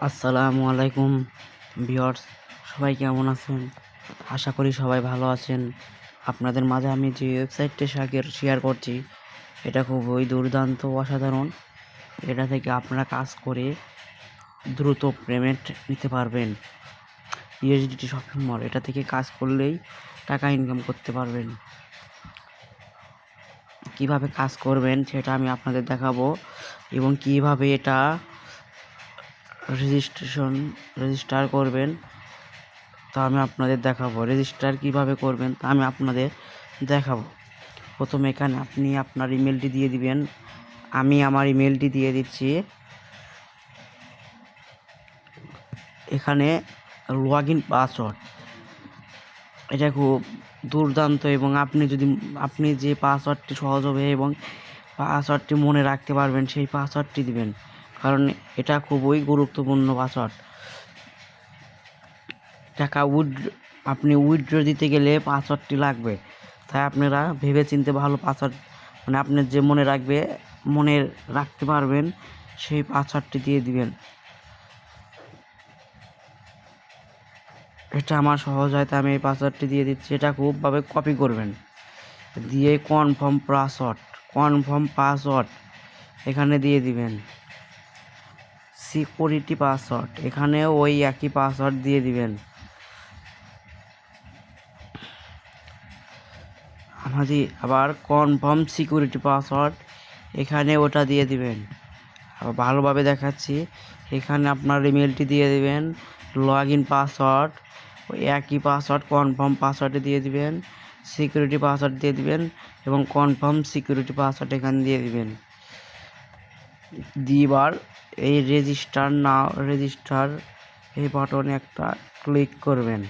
আসসালামু আলাইকুম ভিউয়ার্স, সবাই কেমন আছেন? আশা করি সবাই ভালো আছেন। আপনাদের মাঝে আমি যে ওয়েবসাইটটি শেয়ার করছি, এটা খুবই দুর্দান্ত, অসাধারণ। এটা থেকে আপনারা কাজ করে দ্রুত পেমেন্ট নিতে পারবেন। ইউএসডিটি শপিং মল, এটা থেকে কাজ করলেই টাকা ইনকাম করতে পারবেন। কিভাবে কাজ করবেন সেটা আমি আপনাদের দেখাবো, এবং কিভাবে এটা রেজিস্টার করবেন তা আমি আপনাদের দেখাবো। রেজিস্টার কিভাবে করবেন তা আমি আপনাদের দেখাবো। প্রথমে এখানে আপনি আপনার ইমেলটি দিয়ে দিবেন। আমি আমার ইমেলটি দিয়ে দিচ্ছি। এখানে লগইন পাসওয়ার্ড, এটা খুব দুর্দান্ত, এবং আপনি যে পাসওয়ার্ডটি সহজ হবে এবং পাসওয়ার্ডটি মনে রাখতে পারবেন সেই পাসওয়ার্ডটি দিবেন, কারণ এটা খুবই গুরুত্বপূর্ণ পাসওয়ার্ড। টাকা আপনি উইথড্র দিতে গেলে পাসওয়ার্ডটি লাগবে, তাই আপনারা ভেবে চিনতে ভালো পাসওয়ার্ড, মানে আপনি যে মনে রাখতে পারবেন সেই পাসওয়ার্ডটি দিয়ে দিবেন। এটা আমার সহজ হয়, তাই আমি এই পাসওয়ার্ডটি দিয়ে দিচ্ছি। এটা খুবভাবে কপি করবেন, দিয়ে কনফার্ম পাসওয়ার্ড এখানে দিয়ে দিবেন। সিকিউরিটি পাসওয়ার্ড, এখানে ওই একই পাসওয়ার্ড দিয়ে দিবেন। আবার কনফার্ম সিকিউরিটি পাসওয়ার্ড, এখানে ওটা দিয়ে দিবেন। ভালোভাবে দেখাচ্ছি, এখানে আপনার ইমেলটি দিয়ে দিবেন, লগইন পাসওয়ার্ড ওই একই পাসওয়ার্ড কনফার্ম পাসওয়ার্ডে দিয়ে দিবেন, সিকিউরিটি পাসওয়ার্ড দিয়ে দিবেন, এবং কনফার্ম সিকিউরিটি পাসওয়ার্ড এখানে দিয়ে দিবেন। দিবার এই রেজিস্টার এই বাটনে একটা ক্লিক করবেন।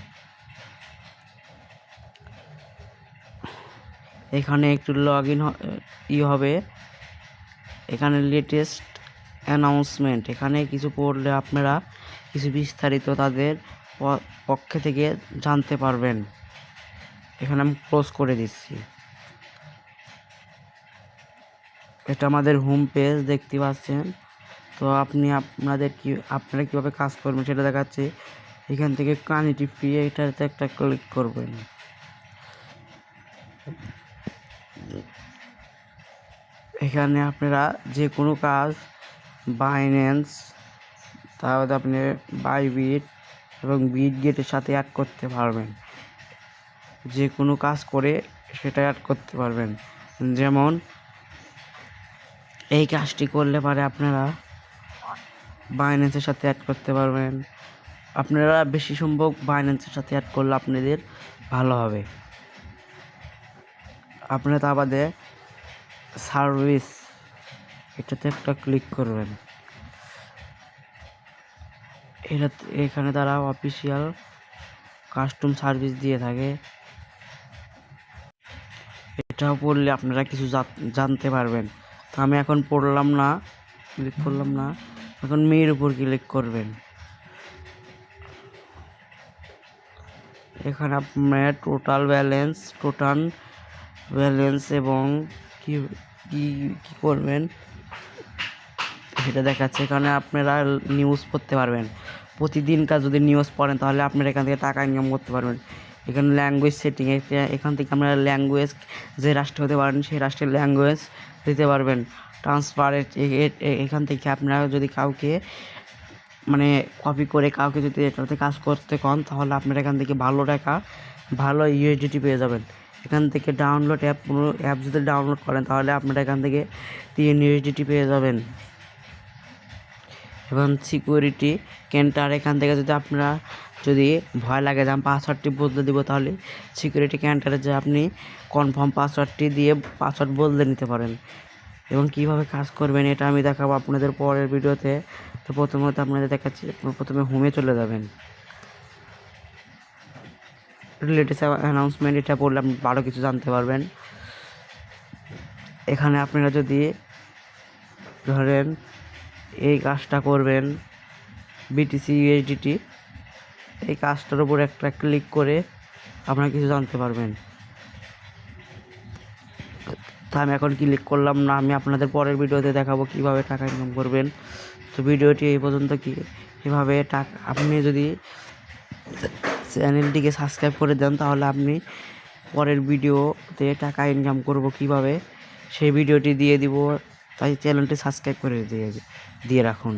এখানে একটু লগইন হবে। এখানে লেটেস্ট অ্যানাউন্সমেন্ট, এখানে কিছু পড়লে আপনারা কিছু বিস্তারিত তাদের পক্ষ থেকে জানতে পারবেন। এখানে আমি ক্লোজ করে দিচ্ছি। এটা আমাদের হোম পেজ দেখতে পাচ্ছেন। তো আপনারা কীভাবে কাজ করবেন সেটা দেখাচ্ছি। এখান থেকে কানেক্টিভ ফি, এটাতে একটা ক্লিক করবেন। এখানে আপনারা যে কোনো কাজ বাইন্যান্স, তাহলে আপনি বাইবিট এবং বিটগেটের সাথে অ্যাড করতে পারবেন। যে কোনো কাজ করে সেটা অ্যাড করতে পারবেন। যেমন এই কাজটি করলে পারে আপনারা বাইন্যান্সের সাথে অ্যাড করতে পারবেন। আপনারা বেশি সম্ভব বাইন্যান্সের সাথে অ্যাড করলে আপনাদের ভালো হবে। আপনারা তা বাদে সার্ভিস, এটাতে একটা ক্লিক করবেন। এখানে তারা অফিসিয়াল কাস্টম সার্ভিস দিয়ে থাকে। এটাও পড়লে আপনারা কিছু জানতে পারবেন। তো আমি এখন ক্লিক করলাম না, এখন মেয়ের উপর ক্লিক করবেন। এখানে আপনার টোটাল ব্যালেন্স এবং কি করবেন সেটা দেখাচ্ছে। এখানে আপনারা নিউজ পড়তে পারবেন। প্রতিদিনকার যদি নিউজ পড়েন তাহলে আপনারা এখান থেকে টাকা ইনকাম করতে পারবেন। এখানে ল্যাঙ্গুয়েজ সেটিং, এখান থেকে আপনারা ল্যাঙ্গুয়েজ যে রাষ্ট্রে হতে পারেন সেই রাষ্ট্রের ল্যাঙ্গুয়েজ দিতে পারবেন। ট্রান্সফার, এখান থেকে আপনারা যদি কাউকে কপি করে কাউকে যদি এটাতে কাজ করতে কন, তাহলে আপনারা এখান থেকে ভালো ইউএসডিটি পেয়ে যাবেন। এখান থেকে ডাউনলোড অ্যাপ যদি ডাউনলোড করেন তাহলে আপনারা এখান থেকে 3 ইউএসডিটি পেয়ে যাবেন। এবং সিকিউরিটি ক্যান্টার, এখান থেকে যদি ভয় লাগে যে আমি পাসওয়ার্ডটি বদলে দিব, তাহলে সিকিউরিটি ক্যান্টারে যে আপনি কনফার্ম পাসওয়ার্ডটি দিয়ে পাসওয়ার্ড বদলে নিতে পারেন। এবং কিভাবে কাজ করবেন এটা আমি দেখাবো আপনাদের পরের ভিডিওতে। তো প্রথমত আপনাদের দেখাচ্ছি, প্রথমে হোমে চলে যাবেন। লেটেস্ট অ্যানাউন্সমেন্ট, এটা পড়লে আপনি ভালো কিছু জানতে পারবেন। এখানে আপনারা যদি ধরেন এই কাজটা করবেন, বিটিসি ইউএসডিটি, এই কাজটার উপর একটা ক্লিক করে আপনারা কিছু জানতে পারবেন। তা আমি এখন ক্লিক করলাম না, আমি আপনাদের পরের ভিডিওতে দেখাবো কিভাবে টাকা ইনকাম করবেন। তো ভিডিওটি এই এভাবে আপনি যদি চ্যানেলটিকে সাবস্ক্রাইব করে দেন তাহলে আপনি পরের ভিডিওতে টাকা ইনকাম করব কিভাবে সেই ভিডিওটি দিয়ে দিব, তাই চ্যানেলটি সাবস্ক্রাইব করে দিয়ে রাখুন।